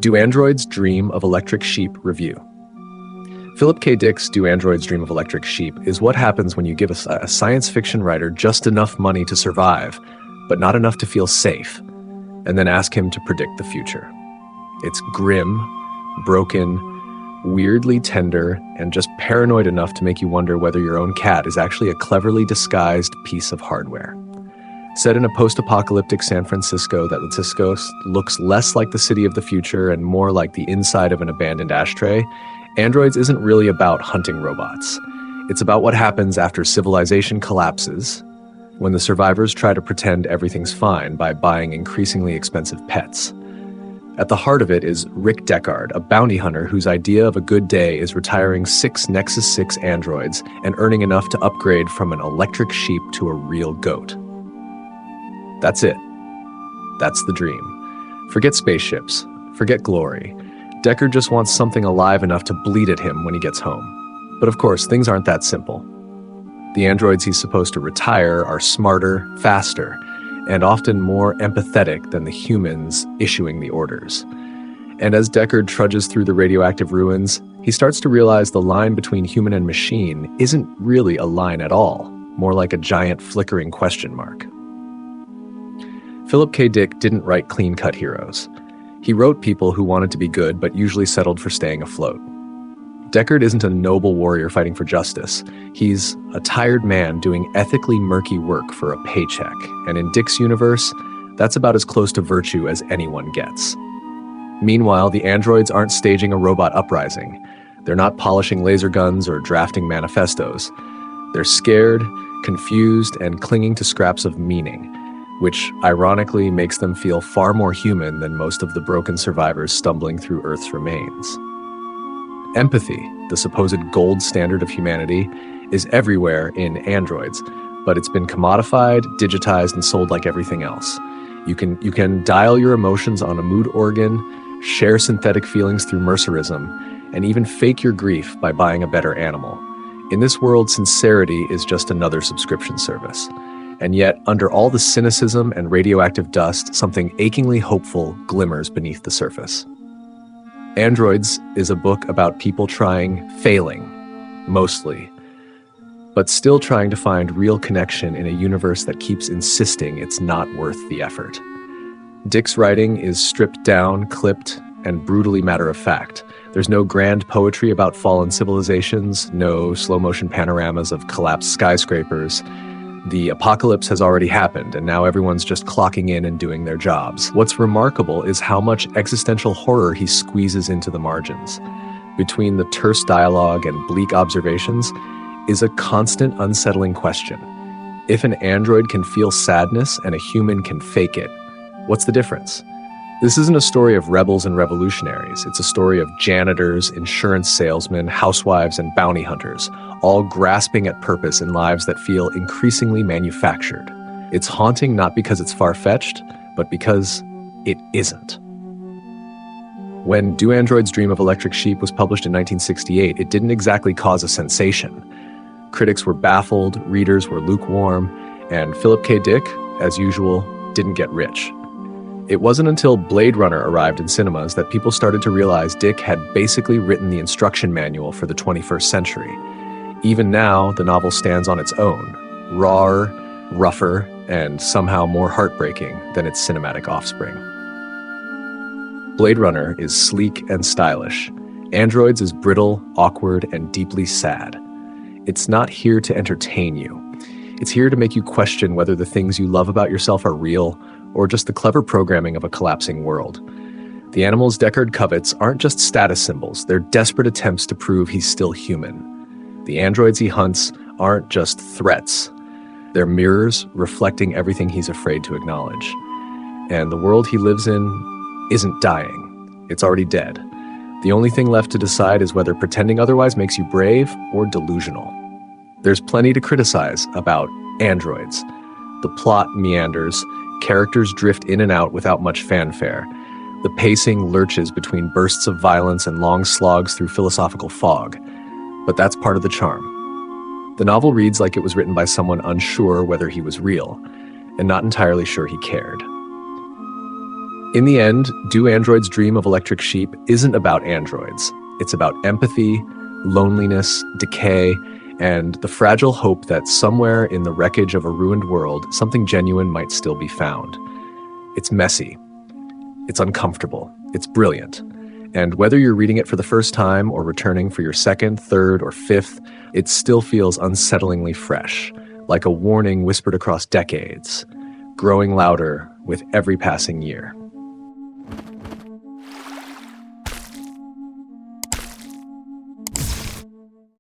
Do Androids Dream of Electric Sheep review. Philip K. Dick's Do Androids Dream of Electric Sheep is what happens when you give a science fiction writer just enough money to survive, but not enough to feel safe, and then ask him to predict the future. It's grim, broken, weirdly tender, and just paranoid enough to make you wonder whether your own cat is actually a cleverly disguised piece of hardware. Set in a post-apocalyptic San Francisco that looks less like the city of the future and more like the inside of an abandoned ashtray, Androids isn't really about hunting robots. It's about what happens after civilization collapses, when the survivors try to pretend everything's fine by buying increasingly expensive pets. At the heart of it is Rick Deckard, a bounty hunter whose idea of a good day is retiring 6 Nexus 6 androids and earning enough to upgrade from an electric sheep to a real goat. That's it. That's the dream. Forget spaceships. Forget glory. Deckard just wants something alive enough to bleed at him when he gets home. But of course, things aren't that simple. The androids he's supposed to retire are smarter, faster, and often more empathetic than the humans issuing the orders. And as Deckard trudges through the radioactive ruins, he starts to realize the line between human and machine isn't really a line at all, more like a giant flickering question mark. Philip K. Dick didn't write clean-cut heroes. He wrote people who wanted to be good but usually settled for staying afloat. Deckard isn't a noble warrior fighting for justice. He's a tired man doing ethically murky work for a paycheck, and in Dick's universe, that's about as close to virtue as anyone gets. Meanwhile, the androids aren't staging a robot uprising. They're not polishing laser guns or drafting manifestos. They're scared, confused, and clinging to scraps of meaning, which ironically makes them feel far more human than most of the broken survivors stumbling through Earth's remains. Empathy, the supposed gold standard of humanity, is everywhere in androids, but it's been commodified, digitized, and sold like everything else. You can dial your emotions on a mood organ, share synthetic feelings through mercerism, and even fake your grief by buying a better animal. In this world, sincerity is just another subscription service. And yet, under all the cynicism and radioactive dust, something achingly hopeful glimmers beneath the surface. Androids is a book about people failing, mostly, but still trying to find real connection in a universe that keeps insisting it's not worth the effort. Dick's writing is stripped down, clipped, and brutally matter-of-fact. There's no grand poetry about fallen civilizations, no slow-motion panoramas of collapsed skyscrapers. The apocalypse has already happened, and now everyone's just clocking in and doing their jobs. What's remarkable is how much existential horror he squeezes into the margins. Between the terse dialogue and bleak observations is a constant unsettling question. If an android can feel sadness and a human can fake it, what's the difference? This isn't a story of rebels and revolutionaries. It's a story of janitors, insurance salesmen, housewives, and bounty hunters, all grasping at purpose in lives that feel increasingly manufactured. It's haunting not because it's far-fetched, but because it isn't. When Do Androids Dream of Electric Sheep was published in 1968, it didn't exactly cause a sensation. Critics were baffled, readers were lukewarm, and Philip K. Dick, as usual, didn't get rich. It wasn't until Blade Runner arrived in cinemas that people started to realize Dick had basically written the instruction manual for the 21st century. Even now, the novel stands on its own, rawer, rougher, and somehow more heartbreaking than its cinematic offspring. Blade Runner is sleek and stylish. Androids is brittle, awkward, and deeply sad. It's not here to entertain you. It's here to make you question whether the things you love about yourself are real or just the clever programming of a collapsing world. The animals Deckard covets aren't just status symbols, they're desperate attempts to prove he's still human. The androids he hunts aren't just threats, they're mirrors reflecting everything he's afraid to acknowledge. And the world he lives in isn't dying, it's already dead. The only thing left to decide is whether pretending otherwise makes you brave or delusional. There's plenty to criticize about androids. The plot meanders, characters drift in and out without much fanfare. The pacing lurches between bursts of violence and long slogs through philosophical fog. But that's part of the charm. The novel reads like it was written by someone unsure whether he was real, and not entirely sure he cared. In the end, Do Androids Dream of Electric Sheep isn't about androids. It's about empathy, loneliness, decay, and the fragile hope that somewhere in the wreckage of a ruined world, something genuine might still be found. It's messy. It's uncomfortable. It's brilliant. And whether you're reading it for the first time or returning for your second, third, or fifth, it still feels unsettlingly fresh, like a warning whispered across decades, growing louder with every passing year.